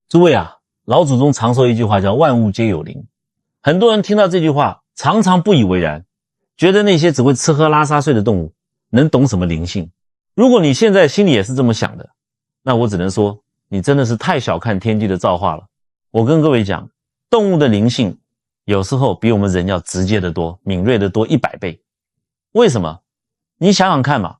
诸位啊，老祖宗常说一句话叫万物皆有灵。很多人听到这句话常常不以为然，觉得那些只会吃喝拉撒睡的动物能懂什么灵性。如果你现在心里也是这么想的，那我只能说你真的是太小看天地的造化了。我跟各位讲，动物的灵性有时候比我们人要直接得多，敏锐得多100倍。为什么？你想想看嘛，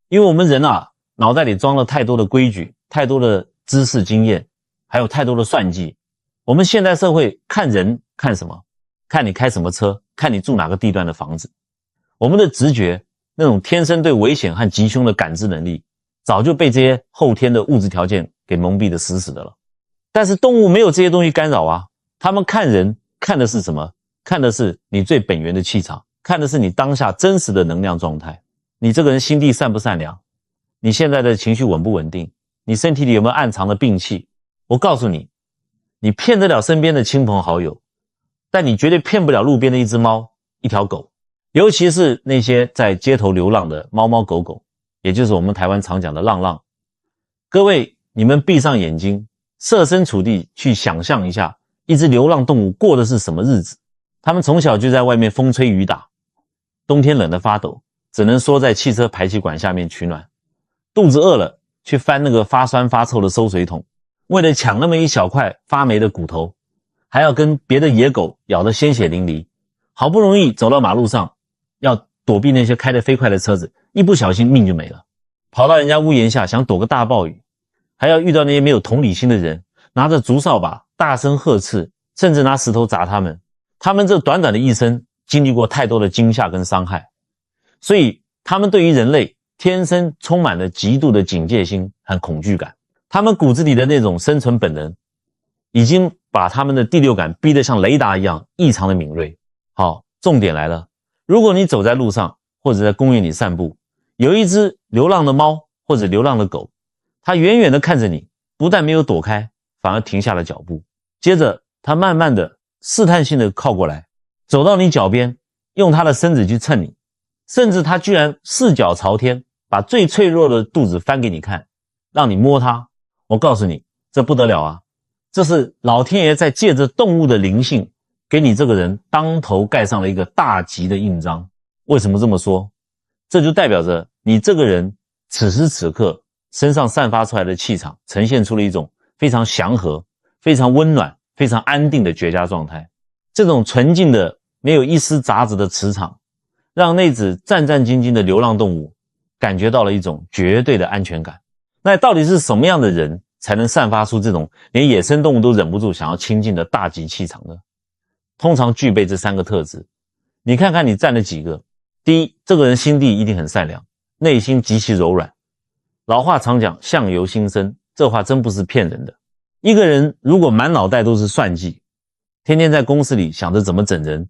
因为我们人啊，脑袋里装了太多的规矩，太多的知识经验，还有太多的算计。我们现代社会看人看什么？看你开什么车，看你住哪个地段的房子。我们的直觉，那种天生对危险和吉凶的感知能力，早就被这些后天的物质条件给蒙蔽的死死的了。但是动物没有这些东西干扰啊，他们看人看的是什么？看的是你最本源的气场，看的是你当下真实的能量状态。你这个人心地善不善良？你现在的情绪稳不稳定？你身体里有没有暗藏的病气？我告诉你，你骗得了身边的亲朋好友，但你绝对骗不了路边的一只猫、一条狗，尤其是那些在街头流浪的猫猫狗狗，也就是我们台湾常讲的浪浪。各位，你们闭上眼睛，设身处地去想象一下，一只流浪动物过的是什么日子？它们从小就在外面风吹雨打，冬天冷得发抖，只能缩在汽车排气管下面取暖，肚子饿了去翻那个发酸发臭的馊水桶，为了抢那么一小块发霉的骨头，还要跟别的野狗咬得鲜血淋漓，好不容易走到马路上，要躲避那些开得飞快的车子，一不小心命就没了。跑到人家屋檐下想躲个大暴雨，还要遇到那些没有同理心的人，拿着竹扫把大声呵斥，甚至拿石头砸他们。他们这短短的一生经历过太多的惊吓跟伤害，所以他们对于人类天生充满了极度的警戒心和恐惧感。他们骨子里的那种生存本能已经把他们的第六感逼得像雷达一样异常的敏锐。好，重点来了，如果你走在路上或者在公园里散步，有一只流浪的猫或者流浪的狗，它远远地看着你，不但没有躲开，反而停下了脚步，接着它慢慢的试探性的靠过来，走到你脚边，用它的身子去蹭你，甚至它居然四脚朝天，把最脆弱的肚子翻给你看，让你摸它。我告诉你，这不得了啊，这是老天爷在借着动物的灵性给你这个人当头盖上了一个大吉的印章。为什么这么说？这就代表着你这个人此时此刻身上散发出来的气场呈现出了一种非常祥和、非常温暖、非常安定的绝佳状态。这种纯净的没有一丝杂质的磁场，让那只战战兢兢的流浪动物感觉到了一种绝对的安全感。那到底是什么样的人才能散发出这种连野生动物都忍不住想要亲近的大吉气场呢？通常具备这3个特质。你看看你占了几个？第一，这个人心地一定很善良，内心极其柔软。老话常讲相由心生，这话真不是骗人的。一个人如果满脑袋都是算计，天天在公司里想着怎么整人，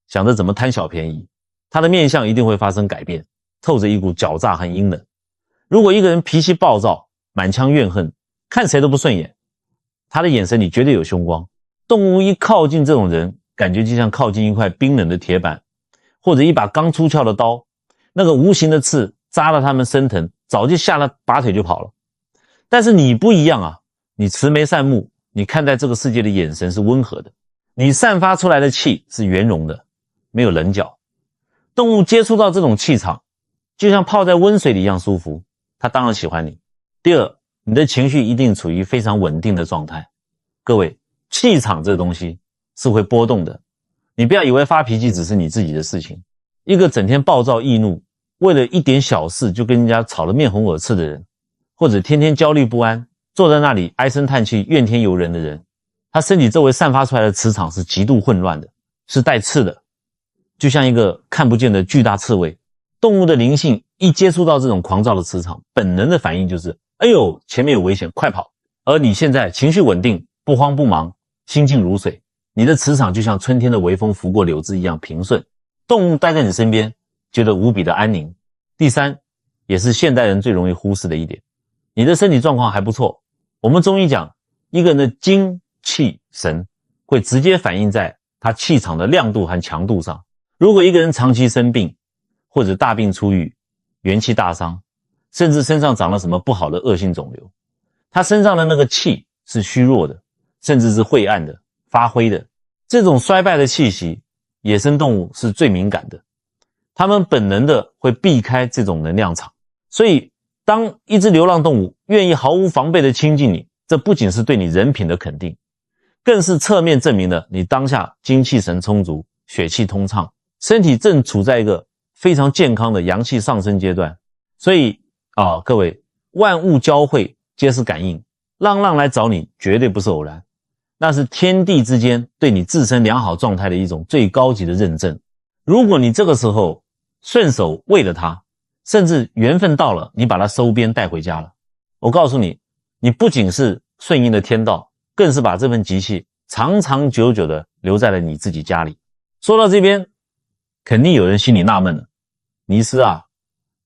想着怎么贪小便宜，他的面相一定会发生改变，透着一股狡诈和阴冷。如果一个人脾气暴躁，满腔怨恨，看谁都不顺眼，他的眼神里绝对有凶光。动物一靠近这种人，感觉就像靠近一块冰冷的铁板，或者一把刚出鞘的刀，那个无形的刺扎了他们生疼，早就吓得拔腿就跑了。但是你不一样啊，你慈眉善目，你看待这个世界的眼神是温和的，你散发出来的气是圆融的，没有棱角。动物接触到这种气场，就像泡在温水里一样舒服，它当然喜欢你。第二，你的情绪一定处于非常稳定的状态。各位，气场这东西是会波动的，你不要以为发脾气只是你自己的事情。一个整天暴躁易怒，为了一点小事就跟人家吵得面红耳赤的人，或者天天焦虑不安，坐在那里唉声叹气怨天尤人的人，他身体周围散发出来的磁场是极度混乱的，是带刺的，就像一个看不见的巨大刺猬。动物的灵性一接触到这种狂躁的磁场，本能的反应就是哎呦，前面有危险，快跑。而你现在情绪稳定，不慌不忙，心静如水，你的磁场就像春天的微风拂过柳枝一样平顺，动物待在你身边觉得无比的安宁。第三，也是现代人最容易忽视的一点，你的身体状况还不错。我们中医讲，一个人的精气神会直接反映在他气场的亮度和强度上。如果一个人长期生病，或者大病初愈，元气大伤，甚至身上长了什么不好的恶性肿瘤，他身上的那个气是虚弱的，甚至是晦暗的、发灰的。这种衰败的气息，野生动物是最敏感的，它们本能的会避开这种能量场。所以当一只流浪动物愿意毫无防备的亲近你，这不仅是对你人品的肯定，更是侧面证明了你当下精气神充足，血气通畅，身体正处在一个非常健康的阳气上升阶段。所以各位，万物交汇皆是感应，浪浪来找你绝对不是偶然，那是天地之间对你自身良好状态的一种最高级的认证。如果你这个时候顺手喂了它，甚至缘分到了你把它收编带回家了，我告诉你，你不仅是顺应了天道，更是把这份吉气长长久久的留在了你自己家里。说到这边，肯定有人心里纳闷了，尼斯啊，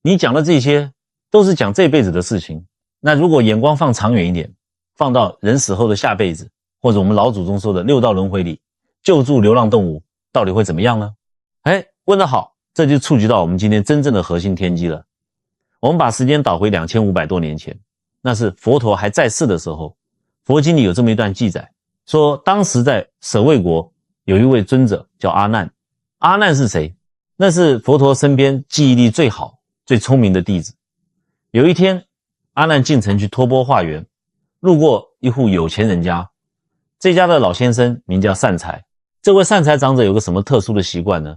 你讲的这些都是讲这辈子的事情，那如果眼光放长远一点，放到人死后的下辈子，或者我们老祖宗说的六道轮回里，救助流浪动物到底会怎么样呢？问得好，这就触及到我们今天真正的核心天机了。我们把时间倒回2500多年前，那是佛陀还在世的时候，佛经里有这么一段记载，说当时在舍卫国有一位尊者叫阿难。阿难是谁？那是佛陀身边记忆力最好最聪明的弟子。有一天，阿难进城去托钵化缘，路过一户有钱人家，这家的老先生名叫善财。这位善财长者有个什么特殊的习惯呢？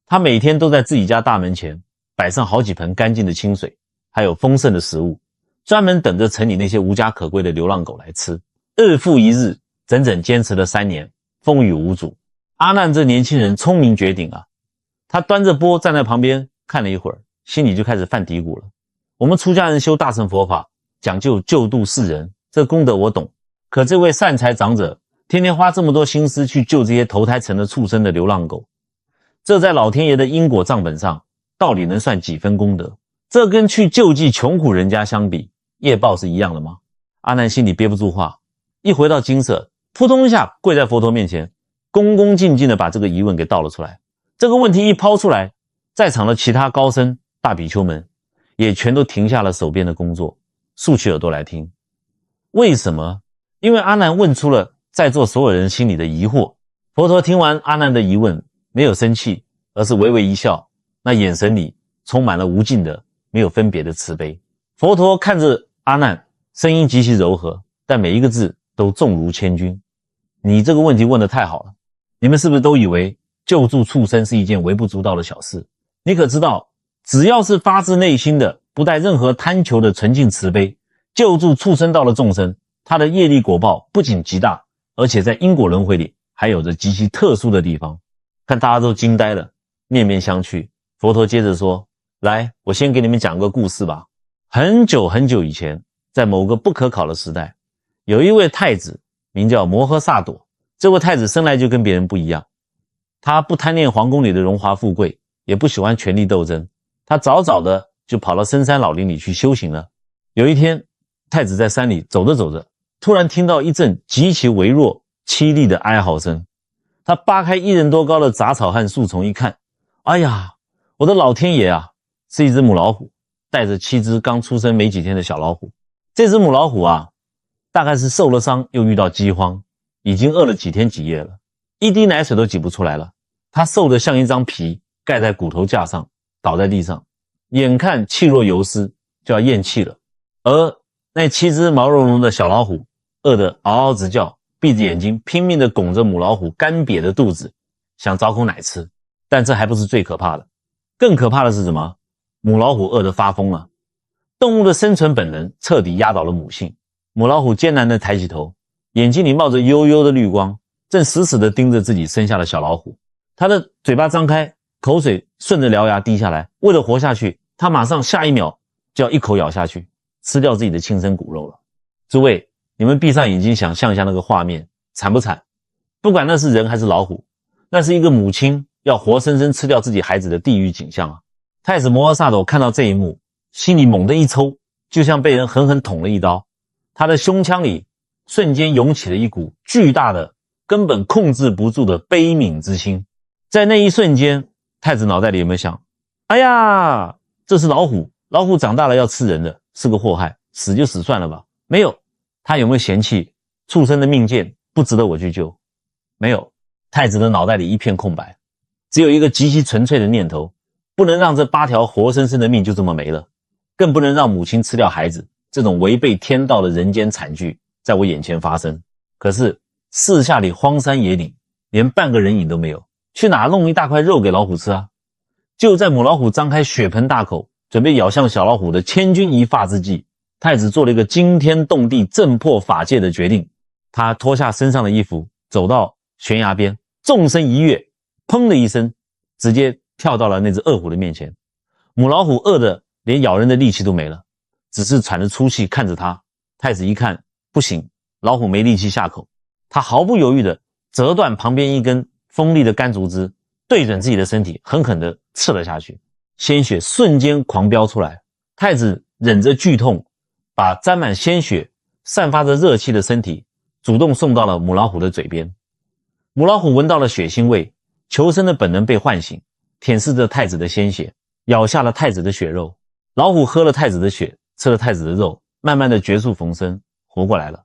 他每天都在自己家大门前摆上好几盆干净的清水，还有丰盛的食物，专门等着城里那些无家可归的流浪狗来吃。日复一日，整整坚持了3年，风雨无阻。阿难这年轻人聪明绝顶啊，他端着钵站在旁边看了一会儿，心里就开始犯嘀咕了。我们出家人修大乘佛法，讲究救度世人，这功德我懂，可这位善财长者天天花这么多心思去救这些投胎成了畜生的流浪狗，这在老天爷的因果账本上到底能算几分功德？这跟去救济穷苦人家相比，业报是一样的吗？阿难心里憋不住话，一回到精舍，扑通一下跪在佛陀面前，恭恭敬敬地把这个疑问给道了出来。这个问题一抛出来，在场的其他高僧大比丘们也全都停下了手边的工作，竖起耳朵来听。为什么？因为阿难问出了在座所有人心里的疑惑。佛陀听完阿难的疑问，没有生气，而是微微一笑，那眼神里充满了无尽的没有分别的慈悲。佛陀看着阿难，声音极其柔和，但每一个字都重如千钧。你这个问题问得太好了，你们是不是都以为救助畜生是一件微不足道的小事？你可知道，只要是发自内心的不带任何贪求的纯净慈悲，救助畜生道的众生，他的业力果报不仅极大，而且在因果轮回里还有着极其特殊的地方。看大家都惊呆了，面面相觑。佛陀接着说，来，我先给你们讲个故事吧。很久很久以前，在某个不可考的时代，有一位太子名叫摩诃萨朵。这位太子生来就跟别人不一样，他不贪恋皇宫里的荣华富贵，也不喜欢权力斗争，他早早的就跑到深山老林里去修行了。有一天，太子在山里走着走着，突然听到一阵极其微弱凄厉的哀嚎声。他扒开1人多高的杂草和树丛一看，哎呀，我的老天爷啊，是一只母老虎，带着7只刚出生没几天的小老虎。这只母老虎啊，大概是受了伤又遇到饥荒，已经饿了几天几夜了，一滴奶水都挤不出来了。它瘦得像一张皮盖在骨头架上，倒在地上，眼看气若游丝，就要咽气了。而那7只毛茸茸的小老虎饿得嗷嗷直叫，闭着眼睛拼命地拱着母老虎干瘪的肚子，想找口奶吃。但这还不是最可怕的，更可怕的是什么？母老虎饿得发疯了。动物的生存本能彻底压倒了母性。母老虎艰难地抬起头，眼睛里冒着幽幽的绿光，正死死地盯着自己生下的小老虎。它的嘴巴张开，口水顺着獠牙滴下来。为了活下去，它马上下一秒就要一口咬下去，吃掉自己的亲生骨肉了。诸位，你们闭上眼睛想象一下那个画面，惨不惨？不管那是人还是老虎，那是一个母亲要活生生吃掉自己孩子的地狱景象啊！太子摩诃萨朵看到这一幕，心里猛地一抽，就像被人狠狠捅了一刀。他的胸腔里瞬间涌起了一股巨大的根本控制不住的悲悯之心。在那一瞬间，太子脑袋里有没有想，哎呀，这是老虎，老虎长大了要吃人的，是个祸害，死就死算了吧。没有，他有没有嫌弃畜生的命贱不值得我去救？没有，太子的脑袋里一片空白，只有一个极其纯粹的念头，不能让这8条活生生的命就这么没了，更不能让母亲吃掉孩子，这种违背天道的人间惨剧在我眼前发生。可是四下里荒山野岭，连半个人影都没有，去哪弄一大块肉给老虎吃啊？就在母老虎张开血盆大口准备咬向小老虎的千钧一发之际，太子做了一个惊天动地震破法界的决定。他脱下身上的衣服，走到悬崖边，纵身一跃，砰的一声，直接跳到了那只恶虎的面前。母老虎饿得连咬人的力气都没了，只是喘着粗气看着他。太子一看不行，老虎没力气下口，他毫不犹豫地折断旁边一根锋利的干竹枝，对准自己的身体狠狠地刺了下去，鲜血瞬间狂飙出来。太子忍着剧痛，把沾满鲜血散发着热气的身体主动送到了母老虎的嘴边。母老虎闻到了血腥味，求生的本能被唤醒，舔舐着太子的鲜血，咬下了太子的血肉。老虎喝了太子的血，吃了太子的肉，慢慢的绝处逢生，活过来了。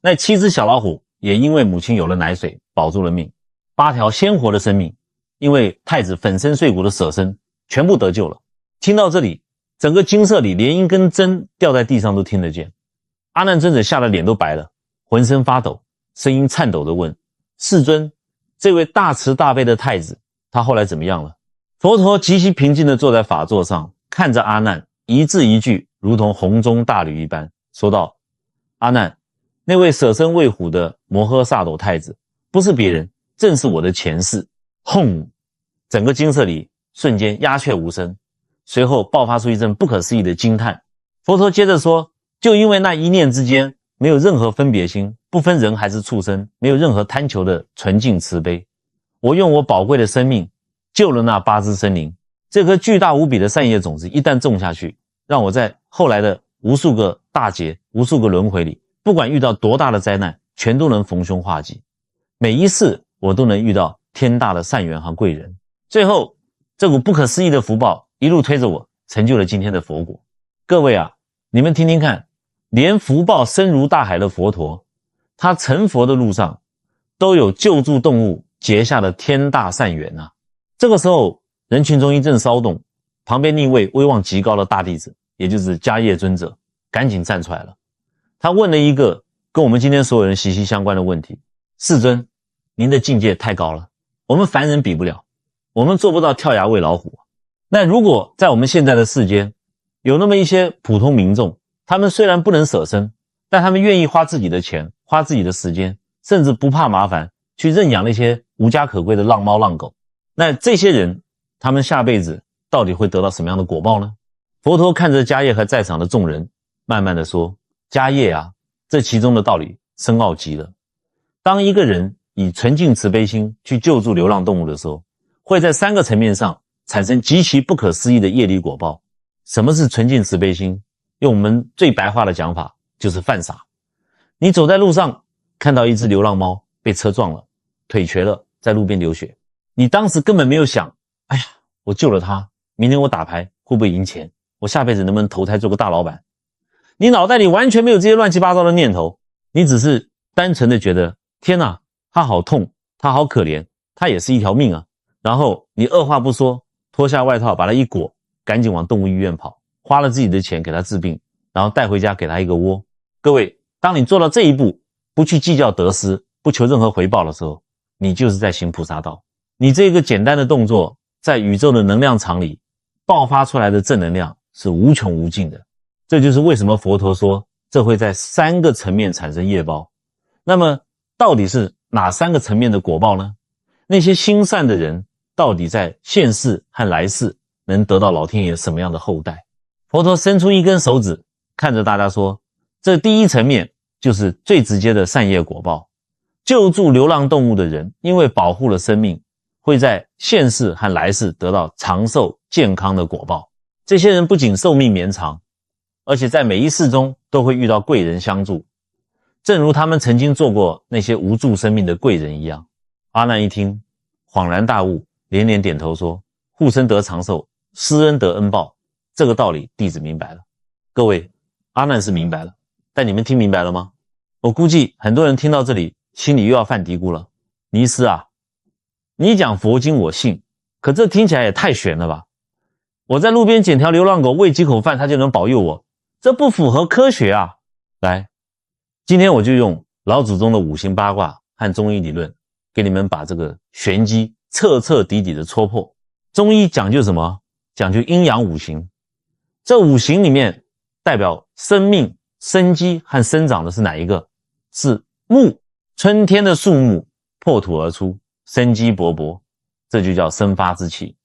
那7只小老虎也因为母亲有了奶水保住了命，8条鲜活的生命因为太子粉身碎骨的舍身全部得救了。听到这里，整个精舍里连一根针掉在地上都听得见。阿难尊者吓得脸都白了，浑身发抖，声音颤抖地问：世尊，这位大慈大悲的太子他后来怎么样了？佛陀极其平静地坐在法座上，看着阿难，一字一句如同洪钟大吕一般说道：阿难，那位舍身喂虎的摩诃萨埵太子不是别人，正是我的前世。轰！整个精舍里瞬间鸦雀无声，随后爆发出一阵不可思议的惊叹。佛陀接着说：就因为那一念之间没有任何分别心，不分人还是畜生，没有任何贪求的纯净慈悲，我用我宝贵的生命救了那8只生灵。这颗巨大无比的善业种子一旦种下去，让我在后来的无数个大劫无数个轮回里，不管遇到多大的灾难，全都能逢凶化吉，每一世我都能遇到天大的善缘和贵人。最后这股不可思议的福报一路推着我成就了今天的佛果。各位啊，你们听听看，连福报深如大海的佛陀，他成佛的路上都有救助动物结下了天大善缘啊。这个时候人群中一阵骚动，旁边那位威望极高的大弟子，也就是迦叶尊者，赶紧站出来了。他问了一个跟我们今天所有人息息相关的问题：世尊，您的境界太高了，我们凡人比不了，我们做不到跳崖喂老虎。那如果在我们现在的世间有那么一些普通民众，他们虽然不能舍身，但他们愿意花自己的钱，花自己的时间，甚至不怕麻烦去认养那些无家可归的浪猫浪狗，那这些人他们下辈子到底会得到什么样的果报呢？佛陀看着迦叶和在场的众人，慢慢的说：迦叶啊，这其中的道理深奥极了。当一个人以纯净慈悲心去救助流浪动物的时候，会在3个层面上产生极其不可思议的业力果报。什么是纯净慈悲心？用我们最白话的讲法，就是犯傻。你走在路上，看到一只流浪猫被车撞了，腿瘸了，在路边流血，你当时根本没有想，哎呀，我救了它，明天我打牌会不会赢钱，我下辈子能不能投胎做个大老板。你脑袋里完全没有这些乱七八糟的念头，你只是单纯的觉得，天哪，它好痛，它好可怜，它也是一条命啊。然后你二话不说，脱下外套把它一裹，赶紧往动物医院跑，花了自己的钱给它治病，然后带回家给它一个窝。各位，当你做到这一步，不去计较得失，不求任何回报的时候，你就是在行菩萨道。你这个简单的动作，在宇宙的能量场里爆发出来的正能量是无穷无尽的。这就是为什么佛陀说这会在3个层面产生业报。那么到底是哪3个层面的果报呢？那些心善的人到底在现世和来世能得到老天爷什么样的后代？佛陀伸出一根手指，看着大家说，这第一层面就是最直接的善业果报。救助流浪动物的人，因为保护了生命，会在现世和来世得到长寿健康的果报。这些人不仅寿命绵长，而且在每一世中都会遇到贵人相助，正如他们曾经做过那些无助生命的贵人一样。阿难一听，恍然大悟，连连点头说：护生得长寿，施恩得恩报，这个道理弟子明白了。各位，阿难是明白了，但你们听明白了吗？我估计很多人听到这里心里又要犯嘀咕了。尼斯啊，你讲佛经我信，可这听起来也太玄了吧。我在路边捡条流浪狗喂几口饭，它就能保佑我，这不符合科学啊。来，今天我就用老祖宗的五行八卦和中医理论，给你们把这个玄机彻彻底底的戳破。中医讲究什么？讲究阴阳五行。这五行里面代表生命、生机和生长的是哪一个？是木。春天的树木破土而出，生机勃勃，这就叫生发之气。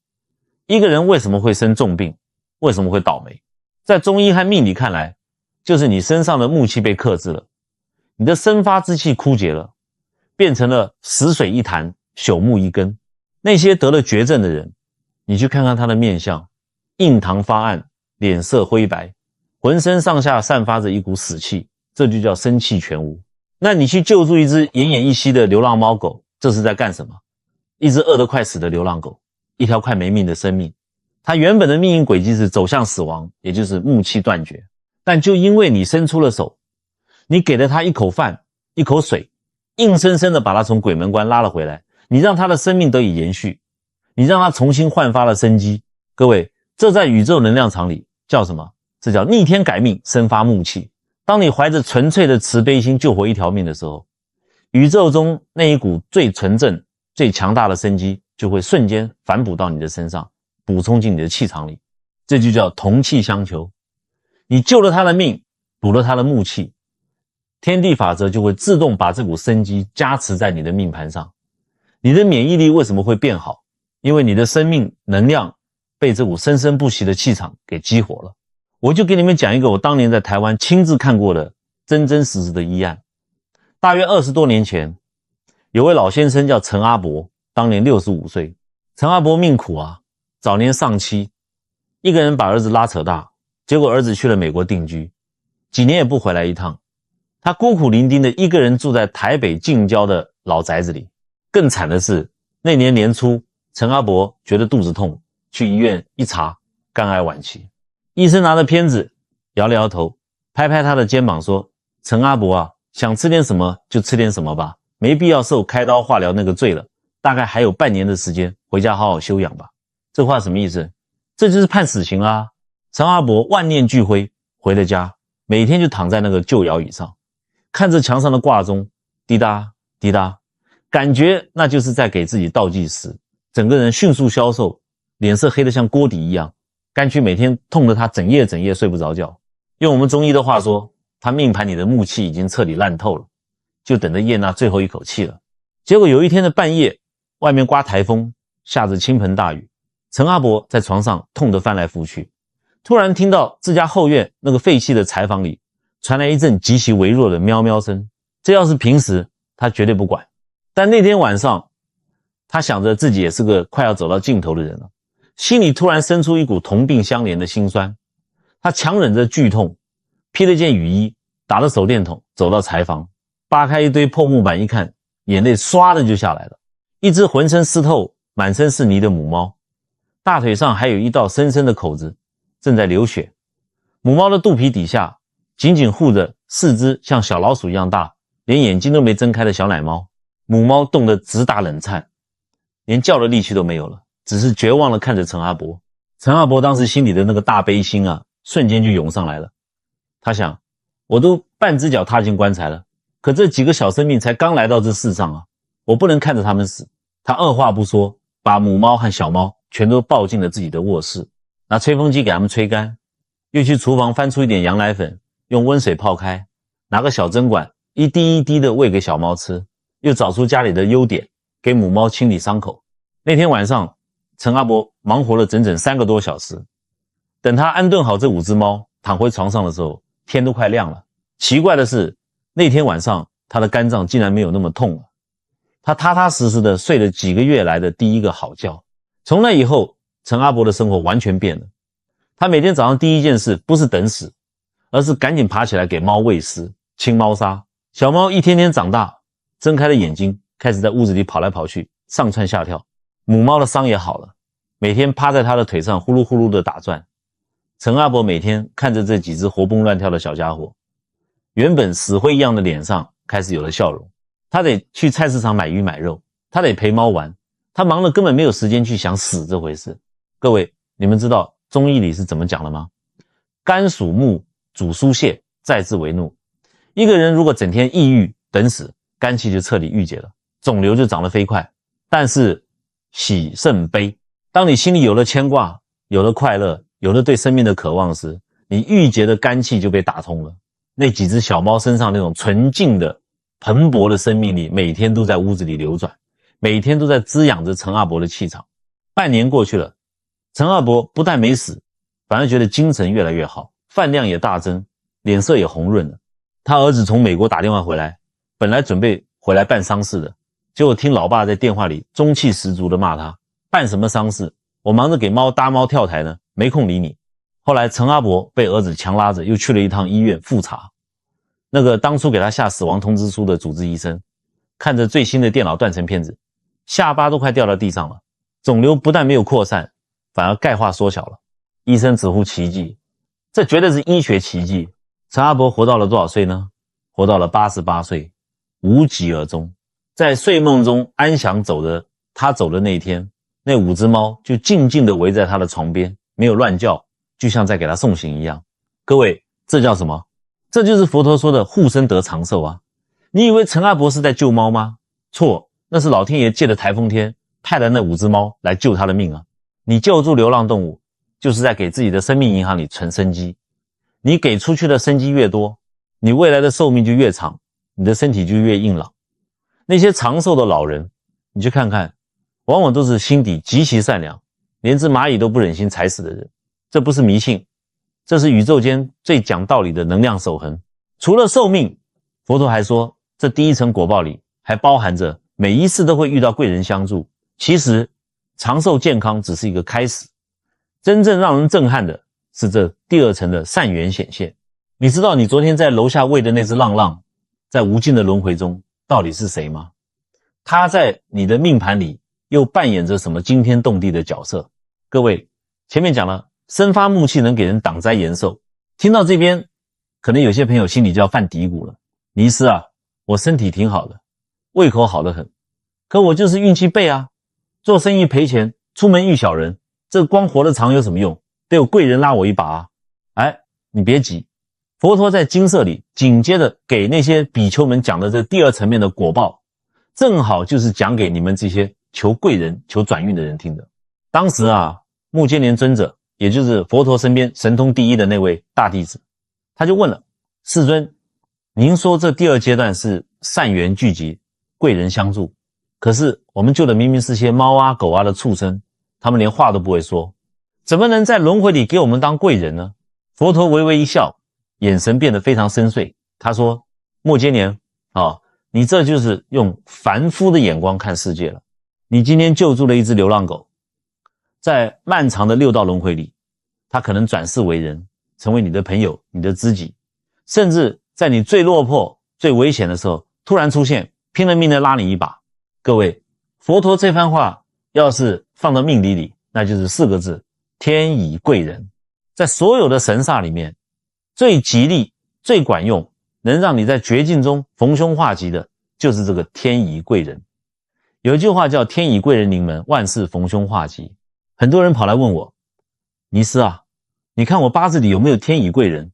一个人为什么会生重病？为什么会倒霉？在中医和命理看来，就是你身上的木气被克制了，你的生发之气枯竭了，变成了死水一潭，朽木一根。那些得了绝症的人，你去看看他的面相，印堂发暗，脸色灰白，浑身上下散发着一股死气，这就叫生气全无。那你去救助一只奄奄一息的流浪猫狗，这是在干什么？一只饿得快死的流浪狗，一条快没命的生命，它原本的命运轨迹是走向死亡，也就是木气断绝。但就因为你伸出了手，你给了它一口饭，一口水，硬生生的把它从鬼门关拉了回来，你让它的生命得以延续，你让它重新焕发了生机。各位，这在宇宙能量场里叫什么？这叫逆天改命，生发木气。当你怀着纯粹的慈悲心救活一条命的时候，宇宙中那一股最纯正、最强大的生机就会瞬间反哺到你的身上，补充进你的气场里。这就叫同气相求。你救了他的命，补了他的木气，天地法则就会自动把这股生机加持在你的命盘上。你的免疫力为什么会变好？因为你的生命能量被这股生生不息的气场给激活了。我就给你们讲一个我当年在台湾亲自看过的真真实实的医案。大约20多年前，有位老先生叫陈阿伯，当年65岁。陈阿伯命苦啊，早年丧妻，一个人把儿子拉扯大，结果儿子去了美国定居，几年也不回来一趟。他孤苦伶仃的一个人住在台北近郊的老宅子里。更惨的是，那年年初，陈阿伯觉得肚子痛，去医院一查，肝癌晚期。医生拿着片子摇了摇头，拍拍他的肩膀说：陈阿伯啊，想吃点什么就吃点什么吧，没必要受开刀化疗那个罪了，大概还有半年的时间，回家好好休养吧。这话什么意思？这就是判死刑啦。陈阿伯万念俱灰，回了家，每天就躺在那个旧摇椅上，看着墙上的挂钟，滴答滴答，感觉那就是在给自己倒计时，整个人迅速消瘦，脸色黑得像锅底一样，干脆每天痛得他整夜睡不着觉。用我们中医的话说，他命盘里的木气已经彻底烂透了，就等着咽那最后一口气了。结果有一天的半夜，外面刮台风，下着倾盆大雨，陈阿伯在床上痛得翻来覆去，突然听到自家后院那个废弃的柴房里传来一阵极其微弱的喵喵声。这要是平时他绝对不管，但那天晚上他想着自己也是个快要走到尽头的人了，心里突然生出一股同病相怜的心酸。他强忍着剧痛，披了件雨衣，打了手电筒，走到柴房，扒开一堆破木板一看，眼泪唰的就下来了。一只浑身湿透满身是泥的母猫，大腿上还有一道深深的口子，正在流血。母猫的肚皮底下紧紧护着4只像小老鼠一样大，连眼睛都没睁开的小奶猫。母猫冻得直打冷颤，连叫的力气都没有了，只是绝望地看着陈阿伯。陈阿伯当时心里的那个大悲心啊，瞬间就涌上来了。他想，我都半只脚踏进棺材了，可这几个小生命才刚来到这世上啊，我不能看着他们死。他二话不说，把母猫和小猫全都抱进了自己的卧室，拿吹风机给他们吹干，又去厨房翻出一点羊奶粉，用温水泡开，拿个小针管一滴一滴的喂给小猫吃，又找出家里的优点，给母猫清理伤口。那天晚上，陈阿伯忙活了整整3个多小时。等他安顿好这5只猫，躺回床上的时候，天都快亮了。奇怪的是，那天晚上他的肝脏竟然没有那么痛了。他踏踏实实的睡了几个月来的第一个好觉。从那以后，陈阿伯的生活完全变了。他每天早上第一件事不是等死，而是赶紧爬起来给猫喂食、清猫砂。小猫一天天长大，睁开了眼睛，开始在屋子里跑来跑去，上蹿下跳。母猫的伤也好了，每天趴在他的腿上呼噜呼噜的打转。陈阿伯每天看着这几只活蹦乱跳的小家伙，原本死灰一样的脸上开始有了笑容。他得去菜市场买鱼买肉，他得陪猫玩，他忙得根本没有时间去想死这回事。各位，你们知道中医里是怎么讲的吗？肝属木，主疏泄，在志为怒。一个人如果整天抑郁等死，肝气就彻底郁结了，肿瘤就长得飞快。但是喜胜悲，当你心里有了牵挂，有了快乐，有了对生命的渴望时，你郁结的肝气就被打通了。那几只小猫身上那种纯净的蓬勃的生命力，每天都在屋子里流转，每天都在滋养着陈阿伯的气场。半年过去了，陈阿伯不但没死，反而觉得精神越来越好，饭量也大增，脸色也红润了。他儿子从美国打电话回来，本来准备回来办丧事的，结果听老爸在电话里中气十足的骂他，办什么丧事，我忙着给猫搭猫跳台呢，没空理你。后来陈阿伯被儿子强拉着又去了一趟医院复查，那个当初给他下死亡通知书的主治医生看着最新的电脑断层片子，下巴都快掉到地上了，肿瘤不但没有扩散，反而钙化缩小了。医生直呼奇迹，这绝对是医学奇迹。陈阿伯活到了多少岁呢？活到了88岁，无疾而终。在睡梦中安详走的他走的那一天，那5只猫就静静地围在他的床边，没有乱叫，就像在给他送行一样。各位，这叫什么？这就是佛陀说的护身得长寿啊！你以为陈阿伯是在救猫吗？错，那是老天爷借的台风天派了那5只猫来救他的命啊！你救助流浪动物，就是在给自己的生命银行里存生机。你给出去的生机越多，你未来的寿命就越长，你的身体就越硬朗。那些长寿的老人，你去看看，往往都是心底极其善良，连只蚂蚁都不忍心踩死的人。这不是迷信，这是宇宙间最讲道理的能量守恒。除了寿命，佛陀还说，这第一层果报里还包含着每一世都会遇到贵人相助。其实长寿健康只是一个开始，真正让人震撼的是这第2层的善缘显现。你知道你昨天在楼下喂的那只浪浪，在无尽的轮回中到底是谁吗？他在你的命盘里又扮演着什么惊天动地的角色？各位，前面讲了，生发木气能给人挡灾延寿。听到这边，可能有些朋友心里就要犯嘀咕了。尼师啊，我身体挺好的，胃口好得很，可我就是运气背啊，做生意赔钱，出门遇小人，这光活得长有什么用？得有贵人拉我一把啊！哎，你别急，佛陀在经舍里紧接着给那些比丘们讲的这第2层面的果报，正好就是讲给你们这些求贵人求转运的人听的。当时啊，目犍连尊者，也就是佛陀身边神通第一的那位大弟子，他就问了，世尊，您说这第2阶段是善缘聚集，贵人相助，可是我们救的明明是些猫啊狗啊的畜生，他们连话都不会说，怎么能在轮回里给我们当贵人呢？佛陀微微一笑，眼神变得非常深邃，他说，目犍连啊，你这就是用凡夫的眼光看世界了。你今天救助了一只流浪狗，在漫长的6道轮回里，它可能转世为人，成为你的朋友，你的知己，甚至在你最落魄最危险的时候突然出现，拼了命的拉你一把。各位，佛陀这番话要是放到命理里，那就是4个字，天乙贵人。在所有的神煞里面，最吉利最管用，能让你在绝境中逢凶化吉的，就是这个天乙贵人。有一句话叫天乙贵人临门，万事逢凶化吉。很多人跑来问我，尼师啊，你看我八字里有没有天乙贵人？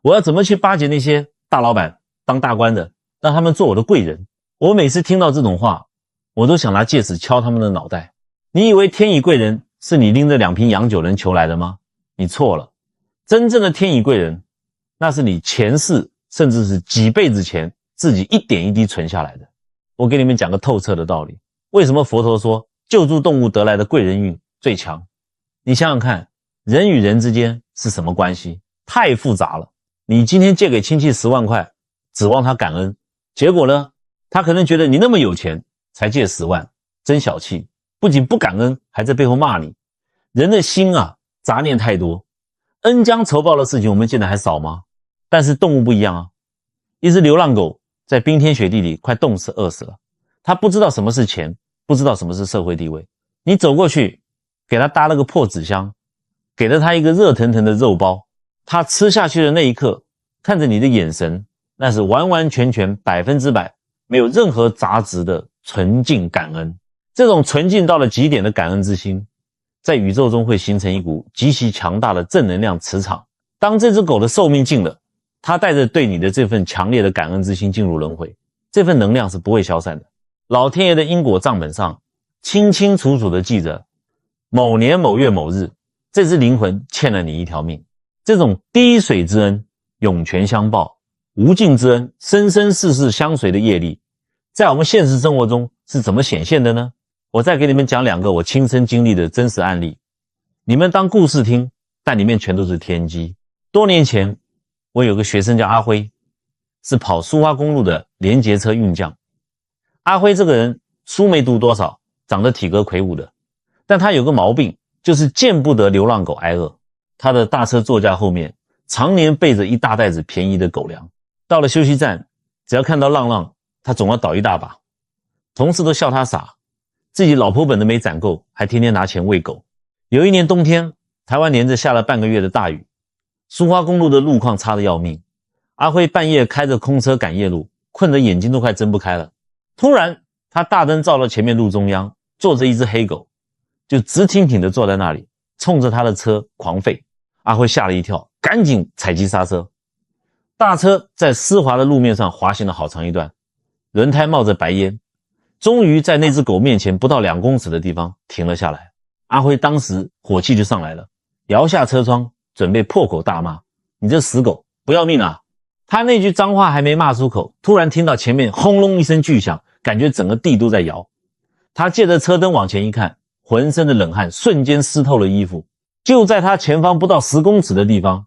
我要怎么去巴结那些大老板当大官的，让他们做我的贵人？我每次听到这种话，我都想拿戒尺敲他们的脑袋。你以为天乙贵人是你拎着2瓶洋酒能求来的吗？你错了，真正的天乙贵人，那是你前世甚至是几辈子前自己一点一滴存下来的。我给你们讲个透彻的道理，为什么佛陀说救助动物得来的贵人运最强？你想想看，人与人之间是什么关系？太复杂了。你今天借给亲戚10万块，指望他感恩，结果呢，他可能觉得你那么有钱才借10万，真小气，不仅不感恩，还在背后骂你。人的心啊，杂念太多，恩将仇报的事情我们见得还少吗？但是动物不一样啊，一只流浪狗在冰天雪地里快冻死饿死了，它不知道什么是钱，不知道什么是社会地位，你走过去给它搭了个破纸箱，给了它一个热腾腾的肉包，它吃下去的那一刻，看着你的眼神，那是完完全全100%没有任何杂质的纯净感恩。这种纯净到了极点的感恩之心，在宇宙中会形成一股极其强大的正能量磁场。当这只狗的寿命尽了，它带着对你的这份强烈的感恩之心进入轮回，这份能量是不会消散的。老天爷的因果账本上清清楚楚地记着，某年某月某日，这只灵魂欠了你一条命。这种滴水之恩，涌泉相报，无尽之恩，生生世世相随的业力，在我们现实生活中是怎么显现的呢？我再给你们讲2个我亲身经历的真实案例，你们当故事听，但里面全都是天机。多年前，我有个学生叫阿辉，是跑苏花公路的连结车运将。阿辉这个人书没读多少，长得体格魁梧的，但他有个毛病，就是见不得流浪狗挨饿。他的大车座驾后面常年备着一大袋子便宜的狗粮，到了休息站，只要看到浪浪，他总要倒一大把。同事都笑他傻，自己老婆本都没攒够，还天天拿钱喂狗。有一年冬天，台湾连着下了半个月的大雨，苏花公路的路况差得要命。阿辉半夜开着空车赶夜路，困得眼睛都快睁不开了。突然他大灯照到前面路中央坐着一只黑狗，就直挺挺地坐在那里，冲着他的车狂吠。阿辉吓了一跳，赶紧踩急刹车。大车在湿滑的路面上滑行了好长一段，轮胎冒着白烟，终于在那只狗面前不到2公尺的地方停了下来。阿辉当时火气就上来了，摇下车窗准备破口大骂，你这死狗不要命啊！他那句脏话还没骂出口，突然听到前面轰隆一声巨响，感觉整个地都在摇。他借着车灯往前一看，浑身的冷汗瞬间湿透了衣服。就在他前方不到10公尺的地方，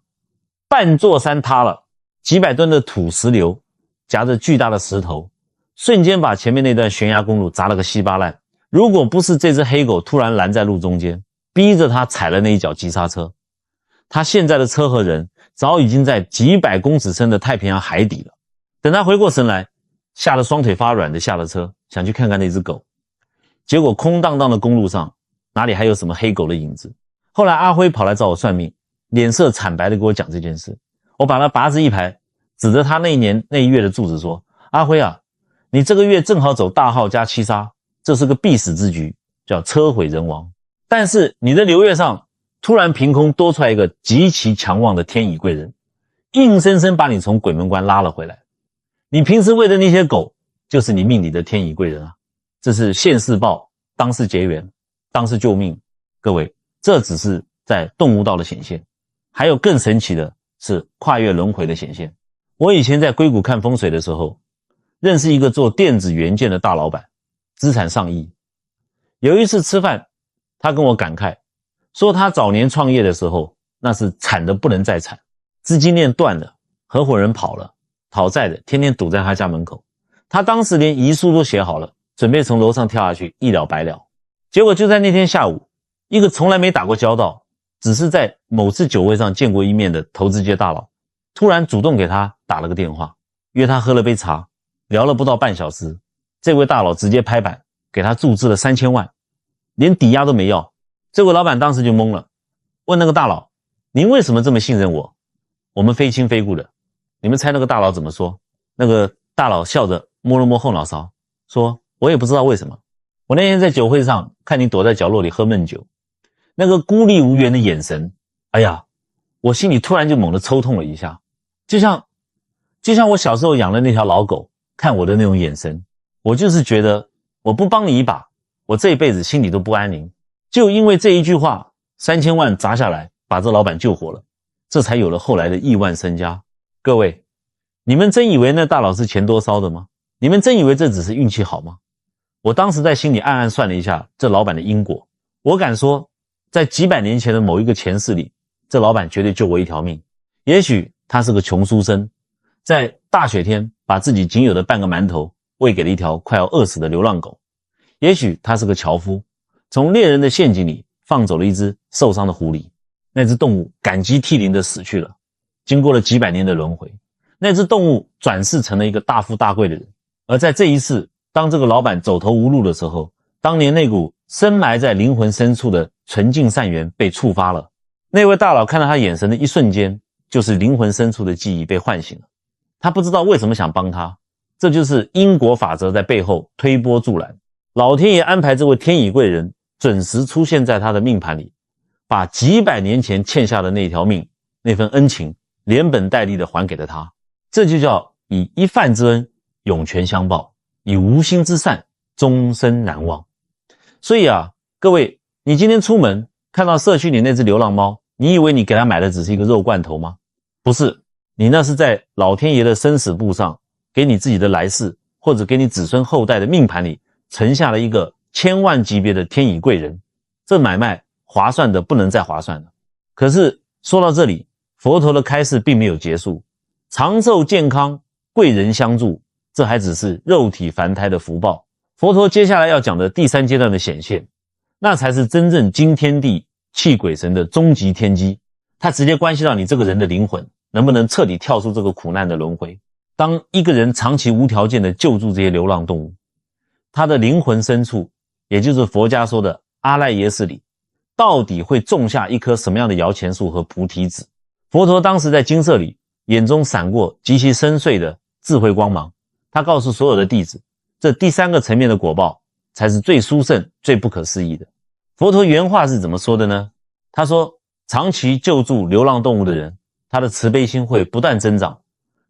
半座山塌了，几百吨的土石流夹着巨大的石头，瞬间把前面那段悬崖公路砸了个稀巴烂。如果不是这只黑狗突然拦在路中间，逼着他踩了那一脚急刹车，他现在的车和人早已经在几百公尺深的太平洋海底了。等他回过神来，吓得双腿发软的下了车，想去看看那只狗，结果空荡荡的公路上哪里还有什么黑狗的影子。后来阿辉跑来找我算命，脸色惨白的给我讲这件事。我把他拔指一排，指着他那一年那一月的柱子说，阿辉啊，你这个月正好走大号加7杀，这是个必死之局，叫车毁人亡。但是你的流月上突然凭空多出来一个极其强旺的天乙贵人，硬生生把你从鬼门关拉了回来。你平时喂的那些狗就是你命里的天乙贵人啊！这是现世报，当世结缘，当世救命。各位，这只是在动物道的显现，还有更神奇的是跨越轮回的显现。我以前在硅谷看风水的时候，认识一个做电子元件的大老板，资产上亿。有一次吃饭，他跟我感慨说，他早年创业的时候那是惨得不能再惨，资金链断了，合伙人跑了，讨债的天天堵在他家门口。他当时连遗书都写好了，准备从楼上跳下去一了百了。结果就在那天下午，一个从来没打过交道，只是在某次酒会上见过一面的投资界大佬，突然主动给他打了个电话，约他喝了杯茶，聊了不到半小时。这位大佬直接拍板给他注资了3000万，连抵押都没要。这位老板当时就懵了，问那个大佬，您为什么这么信任我？我们非亲非故的。你们猜那个大佬怎么说？那个大佬笑着摸了摸后脑勺，说，我也不知道为什么，我那天在酒会上看你躲在角落里喝闷酒，那个孤立无援的眼神，哎呀，我心里突然就猛地抽痛了一下，就像我小时候养的那条老狗看我的那种眼神。我就是觉得我不帮你一把，我这一辈子心里都不安宁。就因为这一句话，3000万砸下来把这老板救活了，这才有了后来的亿万身家。各位，你们真以为那大佬是钱多烧的吗？你们真以为这只是运气好吗？我当时在心里暗暗算了一下这老板的因果，我敢说在几百年前的某一个前世里，这老板绝对救我一条命。也许他是个穷书生，在大雪天把自己仅有的半个馒头喂给了一条快要饿死的流浪狗。也许他是个樵夫，从猎人的陷阱里放走了一只受伤的狐狸，那只动物感激涕零地死去了。经过了几百年的轮回，那只动物转世成了一个大富大贵的人。而在这一世，当这个老板走投无路的时候，当年那股深埋在灵魂深处的纯净善缘被触发了。那位大佬看到他眼神的一瞬间，就是灵魂深处的记忆被唤醒了。他不知道为什么想帮他，这就是因果法则在背后推波助澜。老天爷安排这位天乙贵人准时出现在他的命盘里，把几百年前欠下的那条命，那份恩情连本带利的还给了他。这就叫以一饭之恩涌泉相报，以无心之善终身难忘。所以啊，各位，你今天出门看到社区里那只流浪猫，你以为你给它买的只是一个肉罐头吗？不是，你那是在老天爷的生死簿上，给你自己的来世或者给你子孙后代的命盘里存下了一个千万级别的天乙贵人，这买卖划算的不能再划算了。可是说到这里，佛陀的开示并没有结束，长寿健康贵人相助，这还只是肉体凡胎的福报。佛陀接下来要讲的第三阶段的显现，那才是真正惊天地泣鬼神的终极天机，它直接关系到你这个人的灵魂能不能彻底跳出这个苦难的轮回。当一个人长期无条件的救助这些流浪动物，他的灵魂深处，也就是佛家说的阿赖耶识里，到底会种下一棵什么样的摇钱树和菩提子？佛陀当时在精舍里，眼中闪过极其深邃的智慧光芒，他告诉所有的弟子，这第三个层面的果报才是最殊胜最不可思议的。佛陀原话是怎么说的呢？他说，长期救助流浪动物的人，他的慈悲心会不断增长，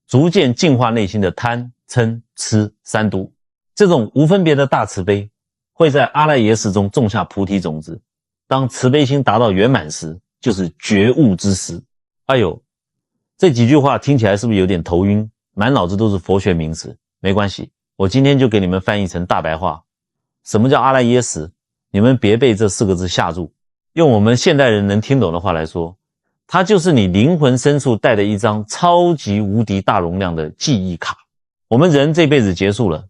逐渐净化内心的贪嗔痴三毒。这种无分别的大慈悲会在阿赖耶识中种下菩提种子，当慈悲心达到圆满时，就是觉悟之时。哎呦，这几句话听起来是不是有点头晕，满脑子都是佛学名词？没关系，我今天就给你们翻译成大白话。什么叫阿赖耶识？你们别被这四个字吓住，用我们现代人能听懂的话来说，它就是你灵魂深处带的一张超级无敌大容量的记忆卡。我们人这辈子结束了，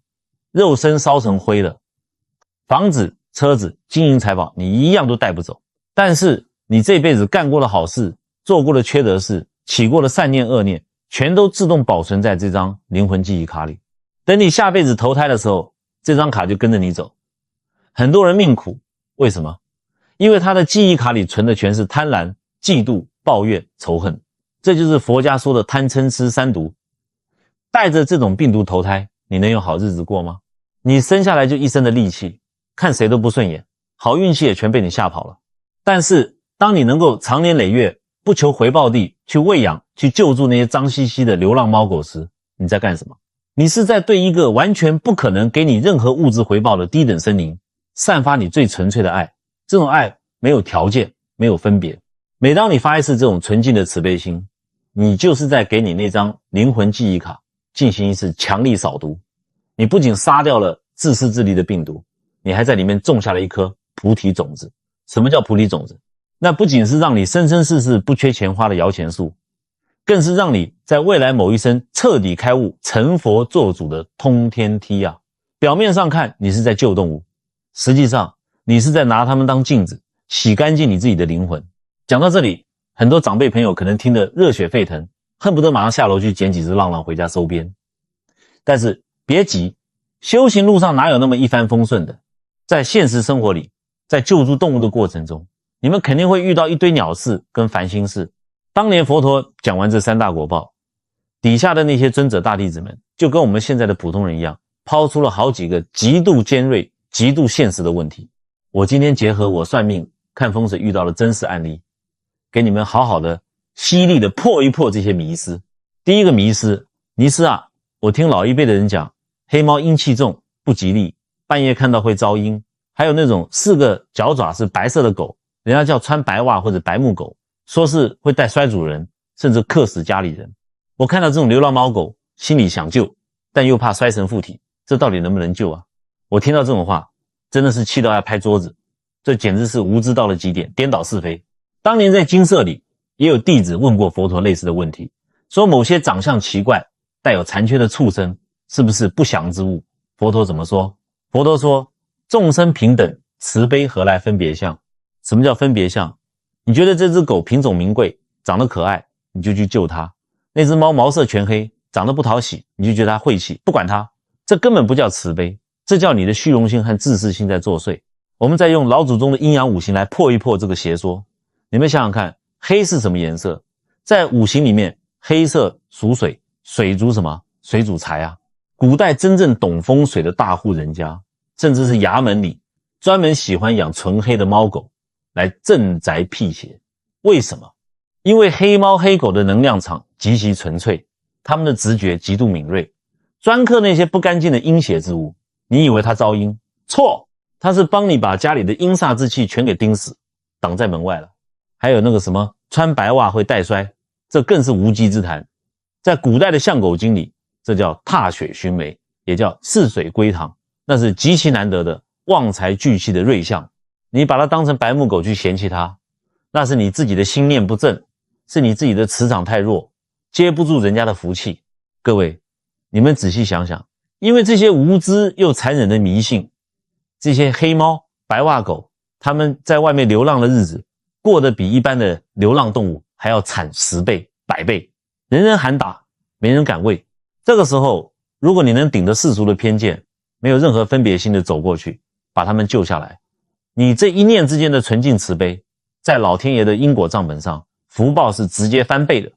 肉身烧成灰了，房子、车子、金银财宝你一样都带不走，但是你这辈子干过的好事，做过的缺德事，起过的善念恶念，全都自动保存在这张灵魂记忆卡里。等你下辈子投胎的时候，这张卡就跟着你走。很多人命苦，为什么？因为他的记忆卡里存的全是贪婪、嫉妒、抱怨、仇恨，这就是佛家说的贪嗔痴三毒。带着这种病毒投胎，你能有好日子过吗？你生下来就一身的戾气，看谁都不顺眼，好运气也全被你吓跑了。但是当你能够长年累月不求回报地去喂养、去救助那些脏兮兮的流浪猫狗时，你在干什么？你是在对一个完全不可能给你任何物质回报的低等生灵散发你最纯粹的爱。这种爱没有条件，没有分别。每当你发一次这种纯净的慈悲心，你就是在给你那张灵魂记忆卡进行一次强力扫毒。你不仅杀掉了自私自利的病毒，你还在里面种下了一颗菩提种子。什么叫菩提种子？那不仅是让你生生世世不缺钱花的摇钱树，更是让你在未来某一生彻底开悟成佛做主的通天梯啊！表面上看你是在救动物，实际上你是在拿它们当镜子，洗干净你自己的灵魂。讲到这里，很多长辈朋友可能听得热血沸腾，恨不得马上下楼去捡几只浪浪回家收编。但是别急，修行路上哪有那么一帆风顺的？在现实生活里，在救助动物的过程中，你们肯定会遇到一堆鸟事跟烦心事。当年佛陀讲完这三大果报，底下的那些尊者大弟子们就跟我们现在的普通人一样，抛出了好几个极度尖锐、极度现实的问题。我今天结合我算命、看风水遇到的真实案例，给你们好好的、犀利的破一破这些迷思。第一个迷思，尼斯啊，我听老一辈的人讲，黑猫阴气重，不吉利，半夜看到会招阴。还有那种4个脚爪是白色的狗，人家叫穿白袜或者白木狗，说是会带衰主人，甚至克死家里人。我看到这种流浪猫狗，心里想救，但又怕衰神附体，这到底能不能救啊？我听到这种话，真的是气到要拍桌子，这简直是无知到了极点，颠倒是非。当年在精舍里，也有弟子问过佛陀类似的问题，说某些长相奇怪、带有残缺的畜生，是不是不祥之物？佛陀怎么说？佛陀说，众生平等，慈悲何来分别相？什么叫分别相？你觉得这只狗品种名贵，长得可爱，你就去救它；那只猫毛色全黑，长得不讨喜，你就觉得它晦气，不管它。这根本不叫慈悲，这叫你的虚荣心和自私心在作祟。我们再用老祖宗的阴阳五行来破一破这个邪说。你们想想看，黑是什么颜色？在五行里面，黑色属水，水主什么？水主财啊。古代真正懂风水的大户人家，甚至是衙门里专门喜欢养纯黑的猫狗来镇宅辟邪。为什么？因为黑猫黑狗的能量场极其纯粹，他们的直觉极度敏锐，专克那些不干净的阴邪之物。你以为他招阴？错，他是帮你把家里的阴煞之气全给盯死，挡在门外了。还有那个什么穿白袜会带衰，这更是无稽之谈。在古代的相狗经里，这叫踏雪寻梅，也叫逝水归堂，那是极其难得的旺财聚气的瑞相。你把它当成白目狗去嫌弃它，那是你自己的心念不正，是你自己的磁场太弱，接不住人家的福气。各位，你们仔细想想，因为这些无知又残忍的迷信，这些黑猫白袜狗，他们在外面流浪的日子过得比一般的流浪动物还要惨10倍100倍，人人喊打，没人敢喂。这个时候，如果你能顶着世俗的偏见，没有任何分别心的走过去，把他们救下来，你这一念之间的纯净慈悲，在老天爷的因果账本上，福报是直接翻倍的。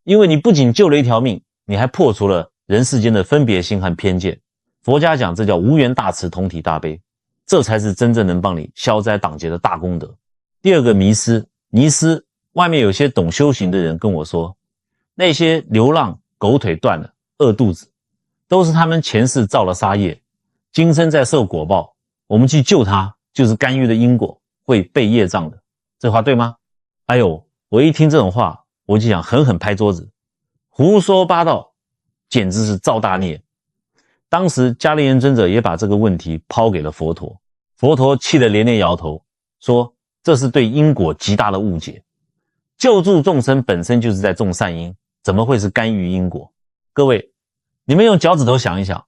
因为你不仅救了一条命，你还破除了人世间的分别心和偏见。佛家讲这叫无缘大慈，同体大悲，这才是真正能帮你消灾挡劫的大功德。第二个迷思，外面有些懂修行的人跟我说，那些流浪狗腿断了饿肚子，都是他们前世造了杀业，今生在受果报，我们去救他就是干预的因果，会背业障的。这话对吗？哎呦，我一听这种话，我就想狠狠拍桌子，胡说八道，简直是造大孽。当时迦利延尊者也把这个问题抛给了佛陀，佛陀气得连连摇头，说这是对因果极大的误解，救助众生本身就是在种善因，怎么会是干预因果？各位，你们用脚趾头想一想，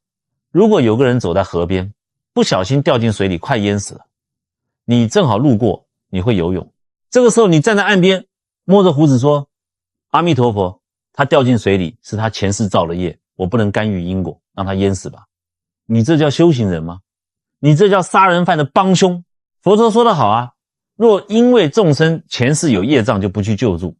如果有个人走在河边，不小心掉进水里快淹死了，你正好路过，你会游泳，这个时候你站在岸边摸着胡子说，阿弥陀佛，他掉进水里是他前世造了业，我不能干预因果，让他淹死吧。你这叫修行人吗？你这叫杀人犯的帮凶。佛陀说得好啊，若因为众生前世有业障就不去救助，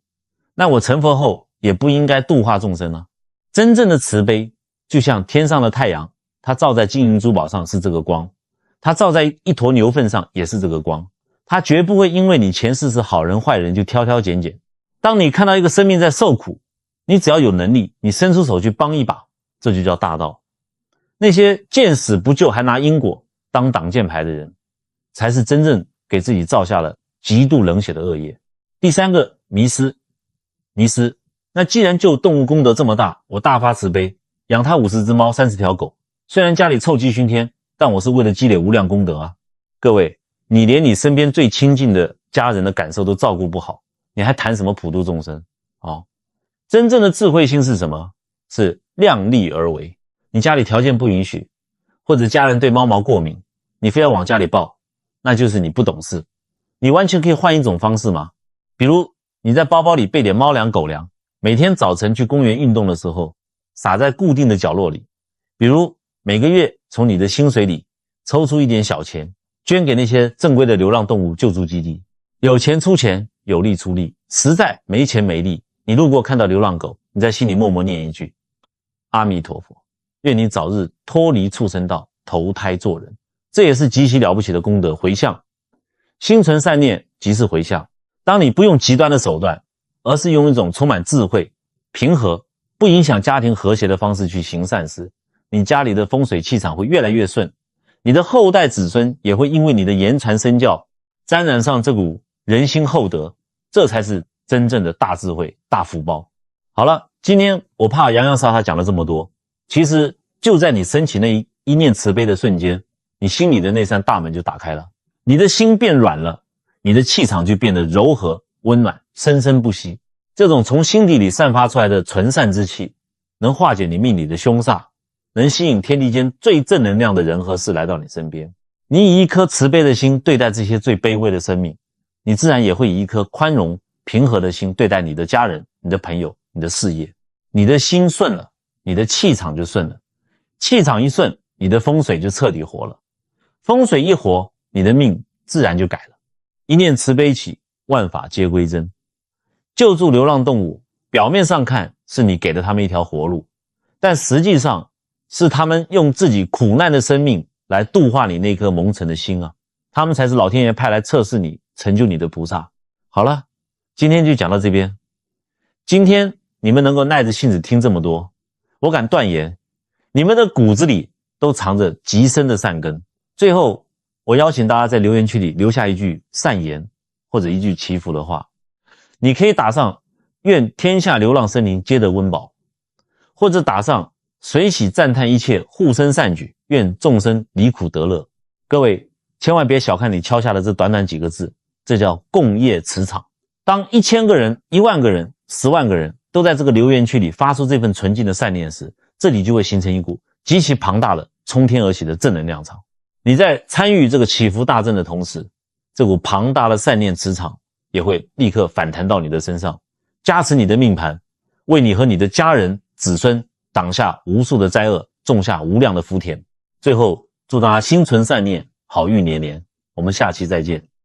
那我成佛后也不应该度化众生啊。真正的慈悲就像天上的太阳，它照在金银珠宝上是这个光，它照在一坨牛粪上也是这个光，它绝不会因为你前世是好人坏人就挑挑拣拣。当你看到一个生命在受苦，你只要有能力，你伸出手去帮一把，这就叫大道。那些见死不救还拿因果当挡箭牌的人，才是真正给自己造下了极度冷血的恶业。第三个迷思，那既然救动物功德这么大，我大发慈悲，养它50只猫30条狗，虽然家里臭气熏天，但我是为了积累无量功德啊。各位，你连你身边最亲近的家人的感受都照顾不好，你还谈什么普度众生？真正的智慧心是什么？是量力而为。你家里条件不允许，或者家人对猫毛过敏，你非要往家里抱，那就是你不懂事。你完全可以换一种方式嘛，比如你在包包里备点猫粮狗粮，每天早晨去公园运动的时候撒在固定的角落里，比如每个月从你的薪水里抽出一点小钱，捐给那些正规的流浪动物救助基地。有钱出钱，有力出力，实在没钱没力，你路过看到流浪狗，你在心里默默念一句，阿弥陀佛，愿你早日脱离畜生道，投胎做人。这也是极其了不起的功德回向。心存善念即是回向。当你不用极端的手段，而是用一种充满智慧、平和、不影响家庭和谐的方式去行善事，你家里的风水气场会越来越顺，你的后代子孙也会因为你的言传身教沾染上这股人心厚德，这才是真正的大智慧、大福报。好了，今天我怕洋洋洒洒讲了这么多，其实就在你升起那一念慈悲的瞬间，你心里的那扇大门就打开了，你的心变软了，你的气场就变得柔和温暖，生生不息。这种从心底里散发出来的纯善之气，能化解你命里的凶煞，能吸引天地间最正能量的人和事来到你身边。你以一颗慈悲的心对待这些最卑微的生命，你自然也会以一颗宽容平和的心对待你的家人、你的朋友、你的事业。你的心顺了，你的气场就顺了，气场一顺，你的风水就彻底活了，风水一活，你的命自然就改了。一念慈悲起，万法皆归真。救助流浪动物，表面上看是你给了他们一条活路，但实际上是他们用自己苦难的生命来度化你那颗蒙尘的心啊，他们才是老天爷派来测试你、成就你的菩萨。好了，今天就讲到这边。今天你们能够耐着性子听这么多，我敢断言，你们的骨子里都藏着极深的善根。最后，我邀请大家在留言区里留下一句善言，或者一句祈福的话。你可以打上愿天下流浪生灵皆得温饱，或者打上随喜赞叹一切护生善举，愿众生离苦得乐。各位千万别小看你敲下的这短短几个字，这叫共业磁场。当1000个人、1万个人、10万个人都在这个留言区里发出这份纯净的善念时，这里就会形成一股极其庞大的冲天而起的正能量场。你在参与这个祈福大阵的同时，这股庞大的善念磁场也会立刻反弹到你的身上，加持你的命盘，为你和你的家人、子孙挡下无数的灾厄，种下无量的福田。最后祝大家心存善念，好运连连。我们下期再见。